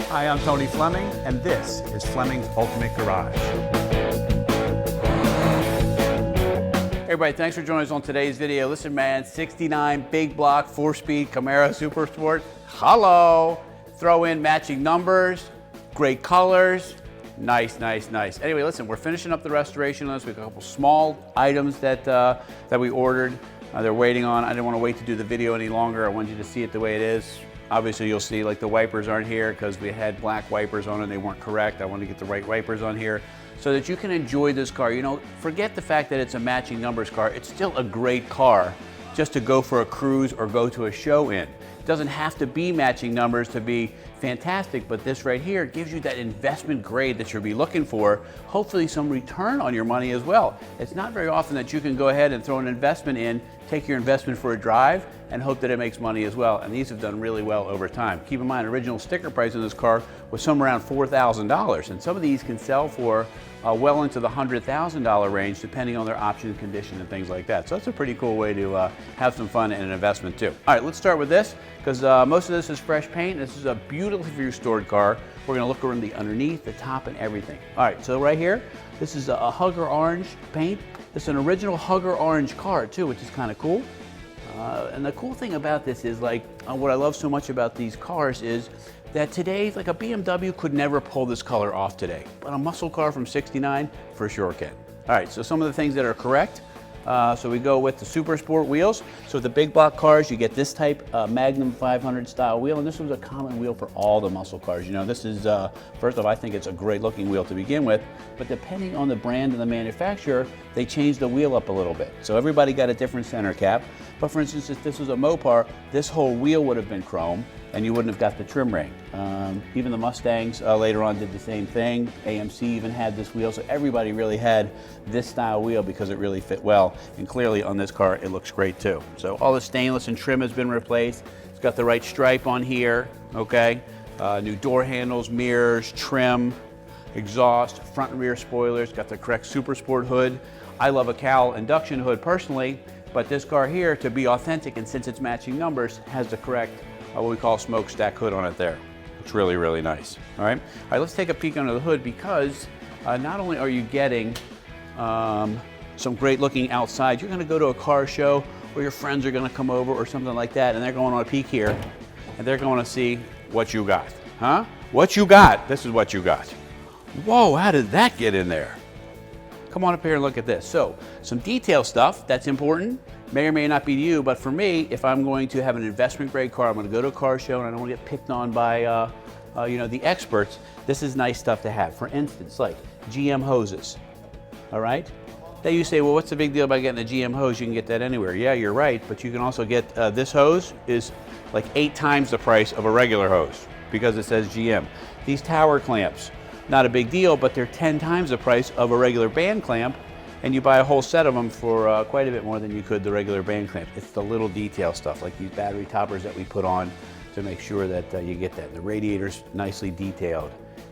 Hi, I'm Tony Fleming, and this is Fleming's Ultimate Garage. Hey everybody, thanks for joining us on today's video. Listen man, 69 big block, 4-speed Camaro Super Sport. Hello! Throw in matching numbers, great colors. Nice, nice, nice. Anyway, listen, we're finishing up the restoration on this. We have a couple small items that we ordered. They're waiting on. I didn't want to wait to do the video any longer. I wanted you to see it the way it is. Obviously, you'll see like the wipers aren't here because we had black wipers on and they weren't correct. I wanted to get the right wipers on here so that you can enjoy this car. You know, forget the fact that it's a matching numbers car. It's still a great car just to go for a cruise or go to a show in. It doesn't have to be matching numbers to be fantastic, but this right here gives you that investment grade that you'll be looking for, hopefully some return on your money as well. It's not very often that you can go ahead and throw an investment in, take your investment for a drive, and hope that it makes money as well. And these have done really well over time. Keep in mind, original sticker price in this car was somewhere around $4,000, and some of these can sell for well into the $100,000 range, depending on their option, condition, and things like that. So that's a pretty cool way to have some fun and an investment too. All right, let's start with this, because most of this is fresh paint. This is a beautifully restored car. We're gonna look around the underneath, the top, and everything. All right, so right here, this is a Hugger Orange paint. This is an original Hugger Orange car too, which is kind of cool. And the cool thing about this is, like, what I love so much about these cars is that today, like a BMW could never pull this color off today, but a muscle car from '69 for sure can. All right, so some of the things that are correct. So we go with the Super Sport wheels. So the big block cars, you get this type Magnum 500 style wheel, and this was a common wheel for all the muscle cars. You know, this is, first off, I think it's a great looking wheel to begin with, but depending on the brand and the manufacturer, they changed the wheel up a little bit. So everybody got a different center cap. But for instance, if this was a Mopar, this whole wheel would have been chrome, and you wouldn't have got the trim ring. Even the Mustangs later on did the same thing. AMC even had this wheel, so everybody really had this style wheel because it really fit well. And clearly on this car, it looks great too. So all the stainless and trim has been replaced. It's got the right stripe on here, okay? New door handles, mirrors, trim, exhaust, front and rear spoilers, got the correct Super Sport hood. I love a Cal induction hood personally, but this car here, to be authentic and since it's matching numbers, has the correct what we call smokestack hood on it there. It's really, really nice. All right, let's take a peek under the hood, because not only are you getting some great looking outside, you're gonna go to a car show or your friends are gonna come over or something like that, and they're going on a peek here and they're going to see what you got. Huh? What you got? This is what you got. Whoa, how did that get in there? Come on up here and look at this. So, some detail stuff that's important, may or may not be to you, but for me, if I'm going to have an investment grade car, I'm going to go to a car show and I don't want to get picked on by you know, the experts, this is nice stuff to have. For instance, like GM hoses, all right? Now you say, well, what's the big deal about getting a GM hose? You can get that anywhere. Yeah, you're right, but you can also get, this hose is like 8 times the price of a regular hose because it says GM. These tower clamps, not a big deal, but they're 10 times the price of a regular band clamp, and you buy a whole set of them for quite a bit more than you could the regular band clamp. It's the little detail stuff, like these battery toppers that we put on to make sure that you get that. The radiator's nicely detailed,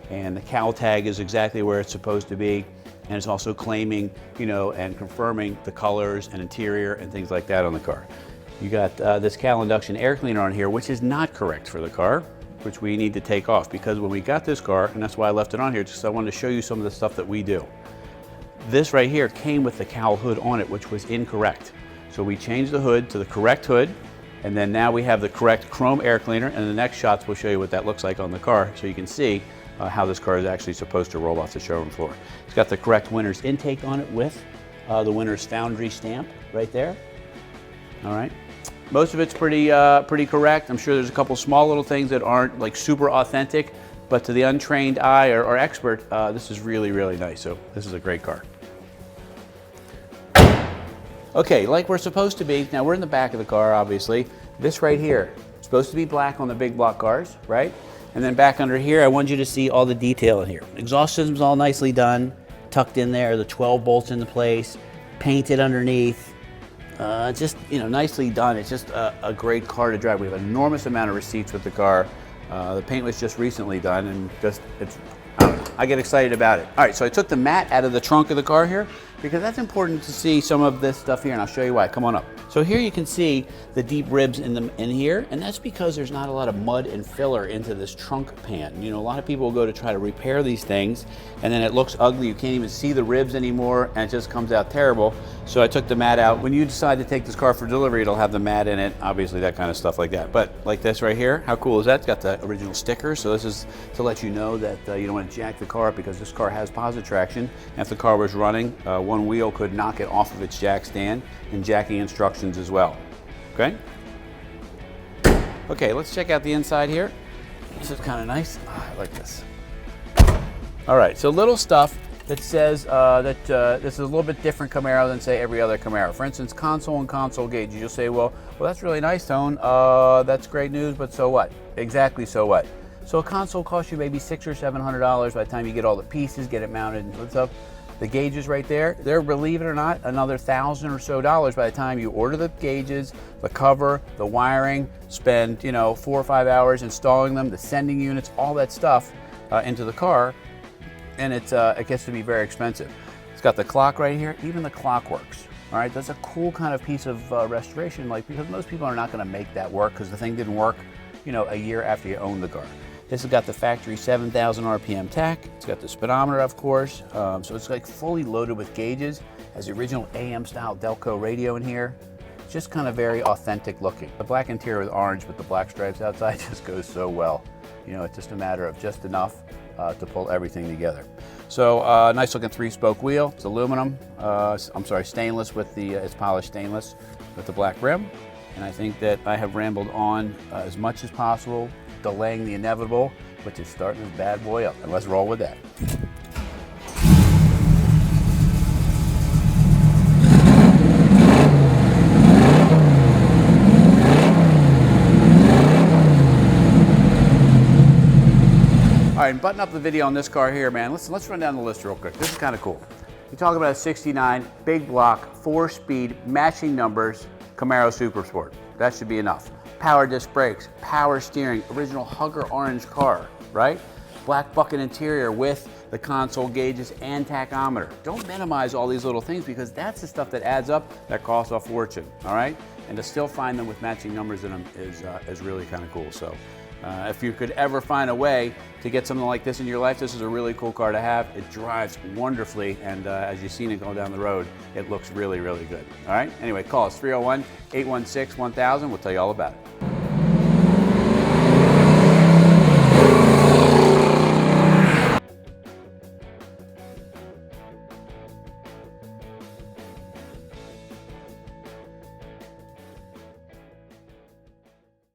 and the cowl tag is exactly where it's supposed to be, and it's also claiming, you know, and confirming the colors and interior and things like that on the car. You got this Cal induction air cleaner on here, which is not correct for the car, which we need to take off, because when we got this car, and that's why I left it on here, just so I wanted to show you some of the stuff that we do. This right here came with the cowl hood on it, which was incorrect. So we changed the hood to the correct hood, and then now we have the correct chrome air cleaner, and the next shots will show you what that looks like on the car, so you can see how this car is actually supposed to roll off the showroom floor. It's got the correct winner's intake on it with the winner's foundry stamp right there. All right. Most of it's pretty correct. I'm sure there's a couple small little things that aren't like super authentic, but to the untrained eye or expert, this is really, really nice. So this is a great car. Okay, like we're supposed to be, now we're in the back of the car, obviously. This right here, supposed to be black on the big block cars, right? And then back under here, I want you to see all the detail in here. Exhaust system's all nicely done, tucked in there, the 12 bolts into place, painted underneath. Just, you know, nicely done. It's just a great car to drive. We have an enormous amount of receipts with the car. The paint was just recently done, and just, I get excited about it. All right, so I took the mat out of the trunk of the car here. because that's important to see some of this stuff here, and I'll show you why. Come on up. So here you can see the deep ribs in here, and that's because there's not a lot of mud and filler into this trunk pan. You know, a lot of people go to try to repair these things, and then it looks ugly. You can't even see the ribs anymore, and it just comes out terrible. So I took the mat out. When you decide to take this car for delivery, it'll have the mat in it, obviously that kind of stuff like that. But like this right here, how cool is that? It's got the original sticker, so this is to let you know that you don't want to jack the car up, because this car has posi traction. And if the car was running, one wheel could knock it off of its jack stand, and jacking instructions as well. Okay? Okay, let's check out the inside here. This is kind of nice. Oh, I like this. All right, so little stuff that says that this is a little bit different Camaro than, say, every other Camaro. For instance, console and console gauges. You'll say, well, that's really nice, Tone. That's great news, but so what? Exactly, so what? So a console costs you maybe $600 or $700 by the time you get all the pieces, get it mounted and stuff. The gauges right there, they're, believe it or not, another $1,000 or so by the time you order the gauges, the cover, the wiring, spend 4 or 5 hours installing them, the sending units, all that stuff into the car, and it gets to be very expensive. It's got the clock right here, even the clock works. All right, that's a cool kind of piece of restoration, because most people are not going to make that work because the thing didn't work, a year after you own the car. This has got the factory 7,000 RPM tach. It's got the speedometer, of course. So it's like fully loaded with gauges. Has the original AM style Delco radio in here. Just kind of very authentic looking. The black interior with orange with the black stripes outside just goes so well. It's just a matter of just enough to pull everything together. So nice looking 3-spoke wheel. It's aluminum, stainless with it's polished stainless with the black rim. And I think that I have rambled on as much as possible, delaying the inevitable, which is starting this bad boy up. And let's roll with that. All right, button up the video on this car here, man. Let's run down the list real quick. This is kind of cool. You talk about a 69, big block, 4-speed, matching numbers, Camaro Super Sport. That should be enough. Power disc brakes, power steering, original Hugger orange car, right? Black bucket interior with the console gauges and tachometer. Don't minimize all these little things, because that's the stuff that adds up that costs a fortune, all right? And to still find them with matching numbers in them is really kind of cool. So if you could ever find a way to get something like this in your life, this is a really cool car to have. It drives wonderfully, and as you've seen it going down the road, it looks really, really good. All right? Anyway, call us 301-816-1000. We'll tell you all about it.